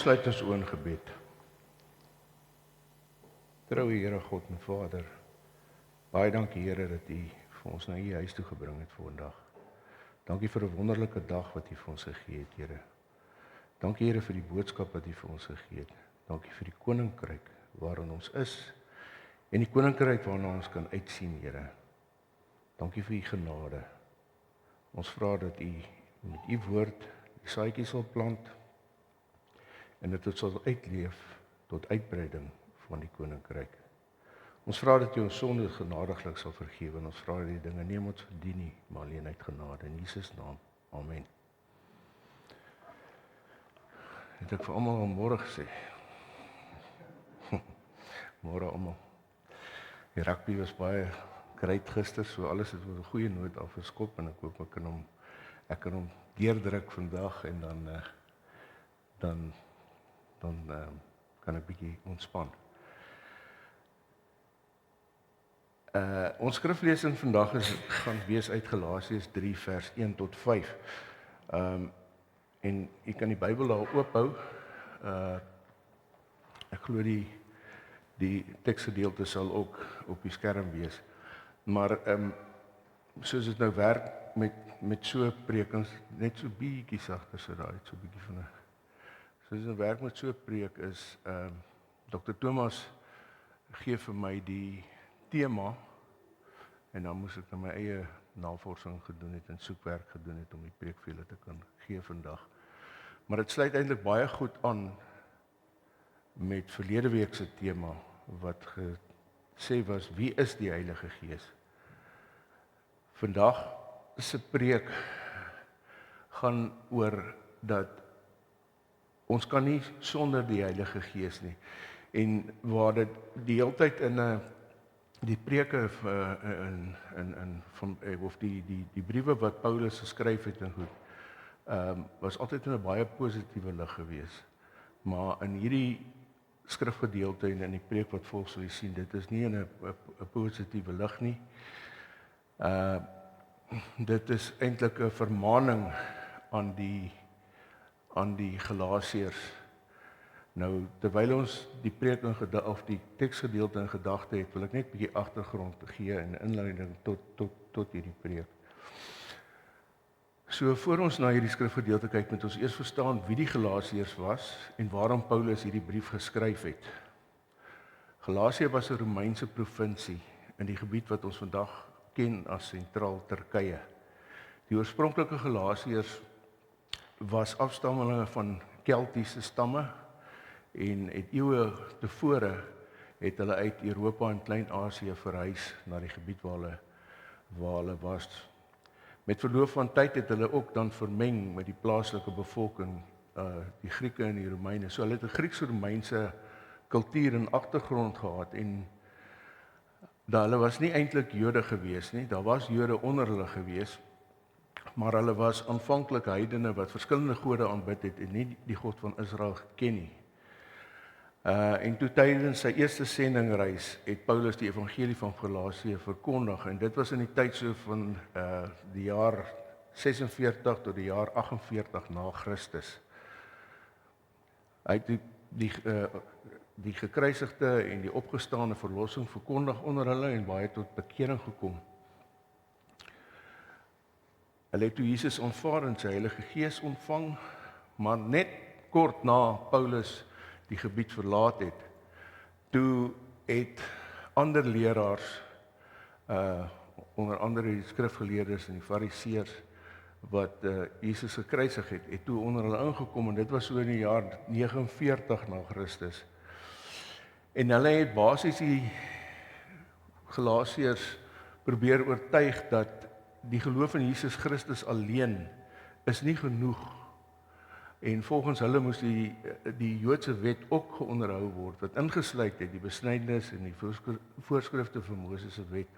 Sluit ons oë in gebed. Troue Here God en Vader, baie dankie Here dat U vir ons na U huis toe gebring het vir vandag. Dankie vir 'n wonderlike dag wat U vir ons gegee het, Here. Dankie Here vir die boodskap wat U vir ons gegee het. Dankie vir die koninkryk waarin ons is en die koninkryk waarna ons kan uitsien, Here. Dankie vir U genade. Ons vra dat U met U woord die saadjies sal plant en dat dit sal uitleef tot uitbreiding van die koninkryk. Ons vra dat U ons sonde genadiglik sal vergewe en ons vra dat die dinge nie om ons verdien nie, maar alleen uit genade in Jesus naam. Amen. Het ek vir almal môre gesê. Môre almal. Die rugby was baie great gister, so alles het met 'n goeie noot afgeskop en ek hoop ek kan hom deurdruk vandag en dan kan ek bietjie ontspan. Ons skriflesing vandag gaan wees uit Galasiërs 3 vers 1 tot 5. En jy kan die Bybel daar oophou. Ek glo die teksgedeelte sal ook op die skerm wees. Maar soos dit nou werk met so prekings, net so bietjie sagter so daai, so bietjie van 'n soos dit werk met so 'n preek is, Dr. Thomas gee vir my die tema en dan moes ek my eie navorsing gedoen het en soekwerk gedoen het om die preek vir julle te kan gee vandag. Maar dit sluit eintlik baie goed aan met verlede week se tema wat gesê was, wie is die Heilige Gees? Vandag se preek gaan oor dat ons kan nie sonder die Heilige Gees nie. En waar dit die hele tyd in die preke of die briewe wat Paulus geskryf het en goed, was altyd in 'n baie positiewe lig gewees. Maar in hierdie skrifgedeelte en in die preek wat volg sal jy sien, dit is nie in 'n positiewe lig nie. Dit is eintlik 'n vermaaning aan die Galasiërs. Nou, terwyl ons die preek of die teksgedeelte in gedagte het, wil ek net 'n bietjie agtergrond gee en inleiding tot hierdie preek. So voor ons na hierdie skrifgedeelte kyk, moet ons eers verstaan wie die Galasiërs was en waarom Paulus hierdie brief geskryf het. Galasië was 'n Romeinse provinsie in die gebied wat ons vandag ken as sentraal Turkye. Die oorspronklike Galasiërs was afstammelinge van Keltiese stamme en het eeue tevore het hulle uit Europa en Klein-Asië verhuis na die gebied waar hulle was. Met verloop van tyd het hulle ook dan vermeng met die plaaslike bevolking, die Grieke en die Romeine. So hulle het 'n Grieks-Romeinse kultuur en agtergrond gehad en hulle was nie eintlik Jode gewees nie. Daar was Jode onder hulle gewees, maar hulle was aanvanklik heidene wat verskillende gode aanbid het en nie die God van Israel geken nie. En toe tydens sy eerste sendingreis het Paulus die evangelie van Galasië verkondig en dit was in die tyd so van die jaar 46 tot die jaar 48 na Christus. Hy het die gekruisigde en die opgestaane verlossing verkondig onder hulle en baie tot bekering gekom. Hulle het toe Jesus aanvaar en sy Heilige Gees ontvang, maar net kort na Paulus die gebied verlaat het, toe het ander leraars, onder andere die skrifgeleerdes en die fariseërs, wat Jesus gekruisig het toe onder hulle ingekom en dit was so in die jaar 49 na Christus. En hulle het basies die Galasiërs probeer oortuig dat die geloof in Jesus Christus alleen is nie genoeg. En volgens hulle moes die Joodse wet ook geonderhou word, wat ingesluit het die besnydenis en die voorskrifte van Moses se wet.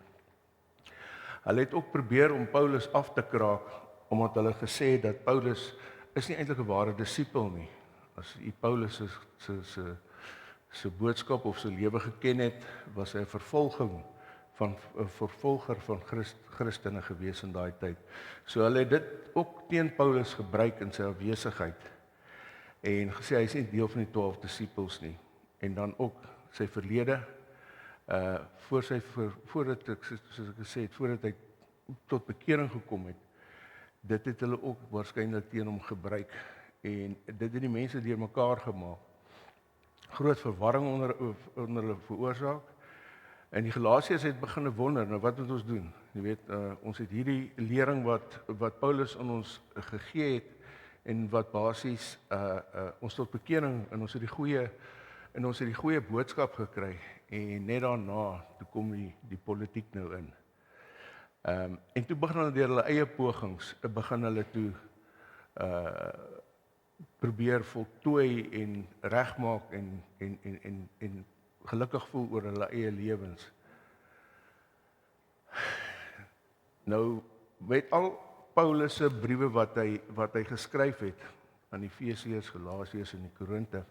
Hulle het ook probeer om Paulus af te kraak, omdat hulle gesê het dat Paulus is nie eintlik 'n ware disipel nie. As u Paulus se boodskap of sy lewe geken het, was hy 'n vervolger van Christene gewees in daai tyd. So hulle het dit ook teen Paulus gebruik in sy afwesigheid. en gesê hy is nie deel van die 12 disippels nie. En dan ook sy verlede, voordat ek, soos ek gesê het, voordat hy tot bekering gekom het, dit het hulle ook waarskynlik teen hom gebruik, en dit het die mense deurmekaar gemaak. Groot verwarring onder hulle veroorsaak, en die Galasiërs het begin wonder, nou wat moet ons doen? Jy weet, ons het hierdie lering wat Paulus aan ons gegee het, en wat basies ons tot bekering, en ons het die goeie boodskap gekry, en net daarna, toe kom die politiek nou in. En toe begin hulle deur hulle eie pogings, begin hulle toe probeer voltooi en regmaak en gelukkig voel oor hulle eie lewens. Nou, met al Paulus se briewe wat hy geskryf het aan die Efesiërs, Galasiërs en die Korinte,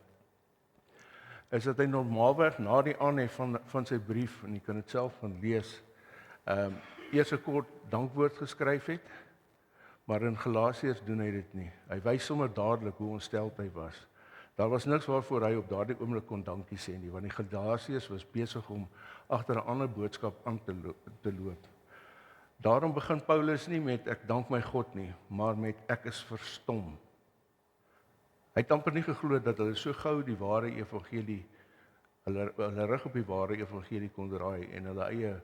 is dat hy normaalweg na die aanhef van sy brief, en jy kan dit self van lees, eers 'n kort dankwoord geskryf het, maar in Galasiërs doen hy dit nie. Hy wys sommer dadelik hoe ontsteld hy was. Daar was niks waarvoor hy op daardie oomblik kon dankie sê nie, want die Galasiërs was besig om agter 'n ander boodskap aan te loop. Daarom begin Paulus nie met ek dank my God nie, maar met ek is verstom. Hy het amper nie geglo dat hulle so gou die ware evangelie, hulle rug op die ware evangelie kon draai en hulle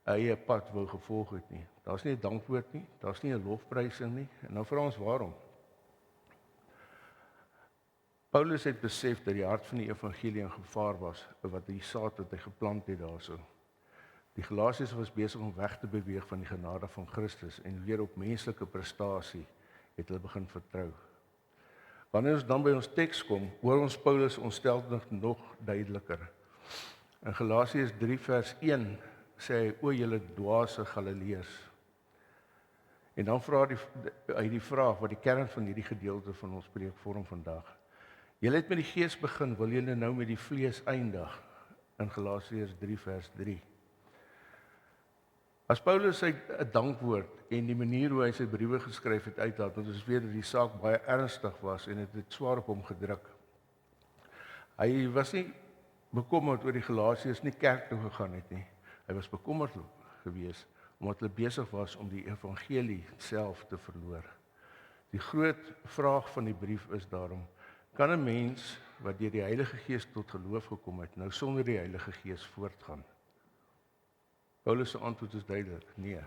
eie pad wou gevolg het nie. Daar's nie 'n dankwoord nie, daar's nie 'n lofprysing nie, en nou vra ons waarom. Paulus het besef dat die hart van die evangelie in gevaar was, wat die saad wat hy geplant het daarso. Die Galasiërs was besig om weg te beweeg van die genade van Christus en weer op menslike prestasie het hulle begin vertrou. Wanneer ons dan by ons teks kom, hoor ons Paulus ontsteltenis nog duideliker. In Galasiërs 3 vers 1 sê hy, o julle dwaase Galileërs. En dan vra hy die vraag wat die kern van hierdie gedeelte van ons preek vorm vandag. Julle het met die gees begin, wil julle nou met die vlees eindig? In Galasiërs 3 vers 3. As Paulus sy dankwoord en die manier hoe hy sy briewe geskryf het uithaal, want ons weet dat die saak baie ernstig was en het swaar op hom gedruk. Hy was nie bekommerd oor die Galasiërs nie kerk toe gegaan het nie. Hy was bekommerd gewees omdat hulle besig was om die evangelie self te verloor. Die groot vraag van die brief is daarom, kan 'n mens wat deur die Heilige Gees tot geloof gekom het, nou sonder die Heilige Gees voortgaan? Paulus se antwoord is duidelik, nee.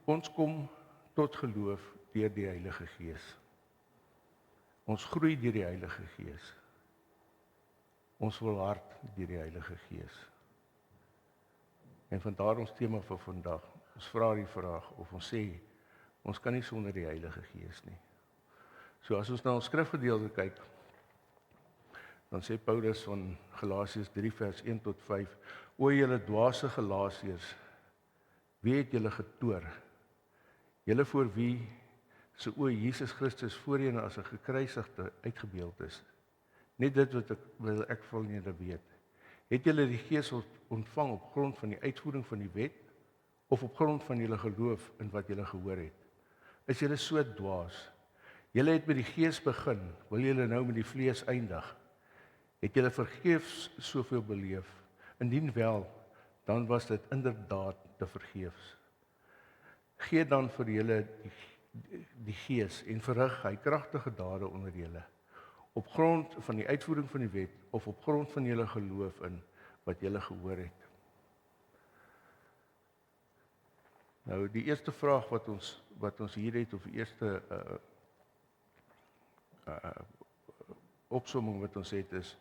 Ons kom tot geloof deur die Heilige Gees. Ons groei deur die Heilige Gees. Ons volhard deur die Heilige Gees. En vandaar ons tema vir vandag. Ons vra die vraag of ons sê, ons kan nie sonder die Heilige Gees nie. So as ons na ons skrifgedeelte kyk, dan sê Paulus van Galasiërs 3 vers 1 tot 5, o julle dwaase Galasiërs, wie het julle getoor? Julle voor wie se o Jesus Christus voorheen as 'n gekruisigde uitgebeeld is. Net dit wat ek wil julle weet. Het julle die Gees ontvang op grond van die uitvoering van die wet of op grond van julle geloof in wat julle gehoor het? Is julle so dwaas? Julle het met die Gees begin, wil julle nou met die vlees eindig? Het julle vergeefs soveel beleef? Indien wel, dan was dit inderdaad te vergeefs. Gee dan vir julle die Gees en verrig hy kragtige dade onder julle, op grond van die uitvoering van die wet of op grond van julle geloof in wat julle gehoor het. Nou die eerste vraag wat ons hier het, of die eerste opsomming wat ons het is,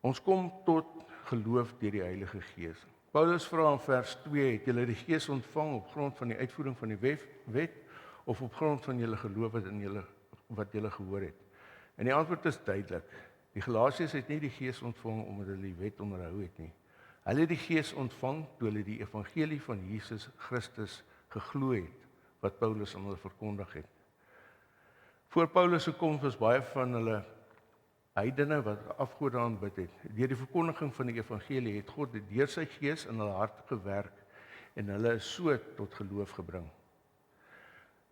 ons kom tot geloof deur die Heilige Gees. Paulus vra in vers 2, het julle die Gees ontvang op grond van die uitvoering van die wet of op grond van julle geloof wat julle gehoor het? En die antwoord is duidelik. Die Galasiërs het nie die Gees ontvang omdat hulle die wet onderhou het nie. Hulle het die Gees ontvang toe hulle die evangelie van Jesus Christus geglo het, wat Paulus aan hulle verkondig het. Voor Paulus se koms was baie van hulle heidene wat afgode aanbid het. Deur die verkondiging van die evangelie het God deur sy Gees in hulle hart gewerk en hulle is so tot geloof gebring.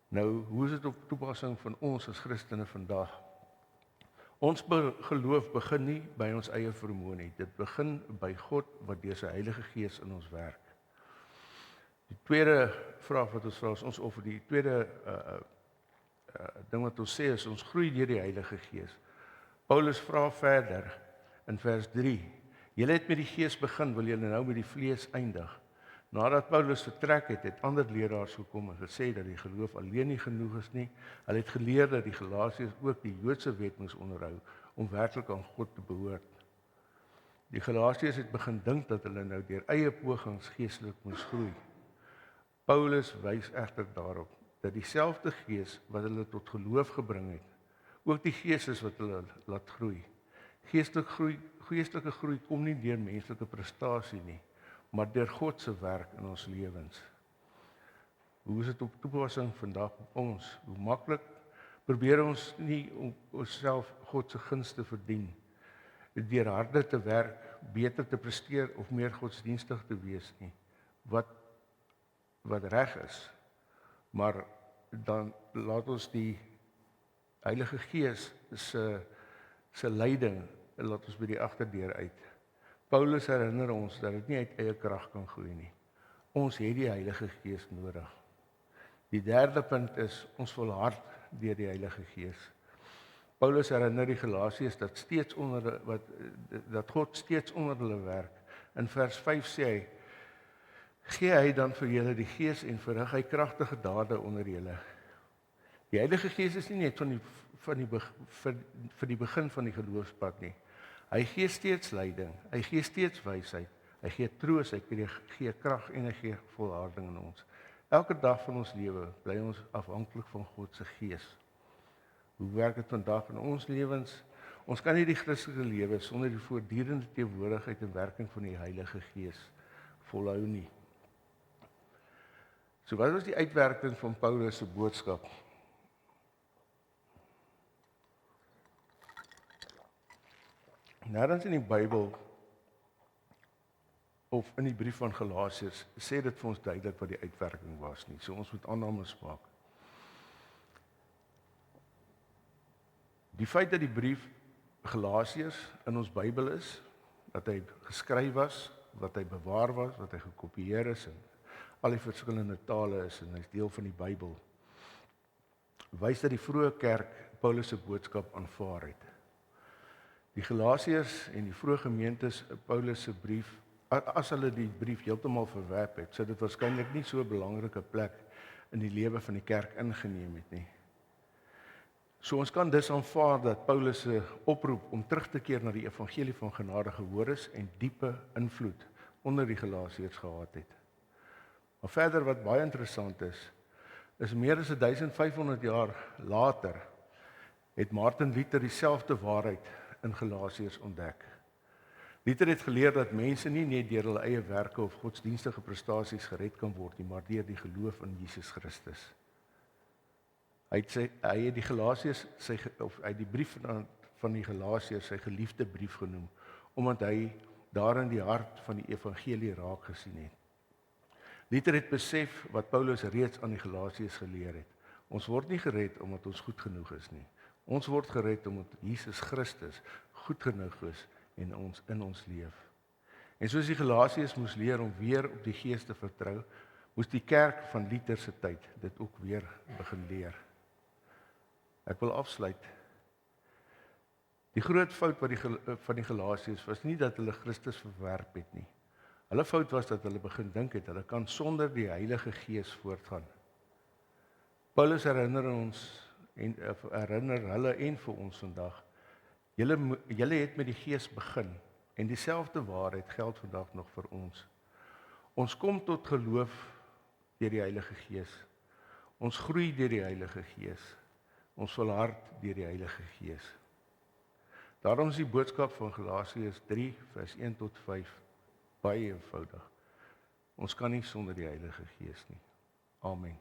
Nou, hoe is dit op toepassing van ons as Christene vandag? Ons geloof begin nie by ons eie vermoë nie. Dit begin by God wat deur sy Heilige Gees in ons werk. Die tweede vraag wat ons vra is of die tweede ding wat ons sê is ons groei deur die Heilige Gees. Paulus vra verder in vers 3: Julle het met die Gees begin, wil julle nou met die vlees eindig. Nadat Paulus vertrek het, het ander leraars gekom en gesê dat die geloof alleen nie genoeg is nie. Hulle het geleer dat die Galasiërs ook die Joodse wet moes onderhou om werklik aan God te behoort. Die Galasiërs het begin dink dat hulle nou deur eie pogings geestelik moes groei. Paulus wys egter daarop dat dieselfde Gees wat hulle tot geloof gebring het, ook die Gees is wat hulle laat groei. Geestelike groei kom nie deur menslike prestasie nie, maar deur God se werk in ons lewens. Hoe is dit op toepassing vandag op ons? Hoe maklik probeer ons nie om onsself God se gunste verdien, deur harder te werk, beter te presteer of meer godsdienstig te wees nie, wat reg is. Maar dan laat ons die Heilige Gees se leiding laat ons by die agterdeur uit. Paulus herinner ons dat dit nie uit eie krag kan groei nie. Ons het die Heilige Gees nodig. Die derde punt is ons volhard deur die Heilige Gees. Paulus herinner die Galasiërs dat God steeds onder hulle werk. In vers 5 sê hy: Gee hy dan vir julle die Gees en verrig hy kragtige dade onder julle. Die Heilige Gees is nie net vir die begin van die geloofspad nie. Hy gee steeds leiding, hy gee steeds wysheid, hy gee troos, hy gee krag en hy gee volharding in ons. Elke dag van ons lewe bly ons afhanklik van God se Gees. Hoe werk dit vandag in ons lewens? Ons kan nie die Christelike lewe sonder die voortdurende teenwoordigheid en werking van die Heilige Gees volhou nie. So wat was die uitwerking van Paulus se boodskap? Nêrens in die Bybel of in die brief van Galasiërs sê dit vir ons duidelik wat die uitwerking was nie. So ons moet aannames maak. Die feit dat die brief Galasiërs in ons Bybel is, dat hy geskryf was, wat hy bewaar was, wat hy gekopieer is in al die verskillende tale is en hy's deel van die Bybel, wys dat die vroeë kerk Paulus se boodskap aanvaar het. Die Galasiërs en die vroeë gemeentes Paulus se brief, as hulle die brief heeltemal verwerp het, sou dit waarskynlik nie so 'n belangrike plek in die lewe van die kerk ingeneem het nie. So ons kan dus aanvaar dat Paulus se oproep om terug te keer na die evangelie van genade gehoor is en diepe invloed onder die Galasiërs gehad het. Maar verder wat baie interessant is meer as 1500 jaar later het Martin Luther dieselfde waarheid in Galasiërs ontdek. Luther het geleer dat mense nie net deur hulle eie werke of godsdienstige prestasies gered kan word nie, maar deur die geloof in Jesus Christus. Hy het die Galasiërs die brief van die Galasiërs sy geliefde brief genoem, omdat hy daarin die hart van die evangelie raak gesien het. Luther het besef wat Paulus reeds aan die Galasiërs geleer het. Ons word nie gered omdat ons goed genoeg is nie. Ons word gered omdat Jesus Christus goed genoeg is en ons in ons leef. En soos die Galasiërs moes leer om weer op die Gees te vertrou, moes die kerk van Luther se tyd dit ook weer begin leer. Ek wil afsluit. Die groot fout van die Galasiërs was nie dat hulle Christus verwerp het nie. Hulle fout was dat hulle begin dink het hulle kan sonder die Heilige Gees voortgaan. Paulus herinner hulle en vir ons vandag. Julle het met die Gees begin en dieselfde waarheid geld vandag nog vir ons. Ons kom tot geloof deur die Heilige Gees. Ons groei deur die Heilige Gees. Ons volhard deur die Heilige Gees. Daarom is die boodskap van Galasiërs 3 vers 1 tot 5 baie eenvoudig. Ons kan nie sonder die Heilige Gees nie. Amen.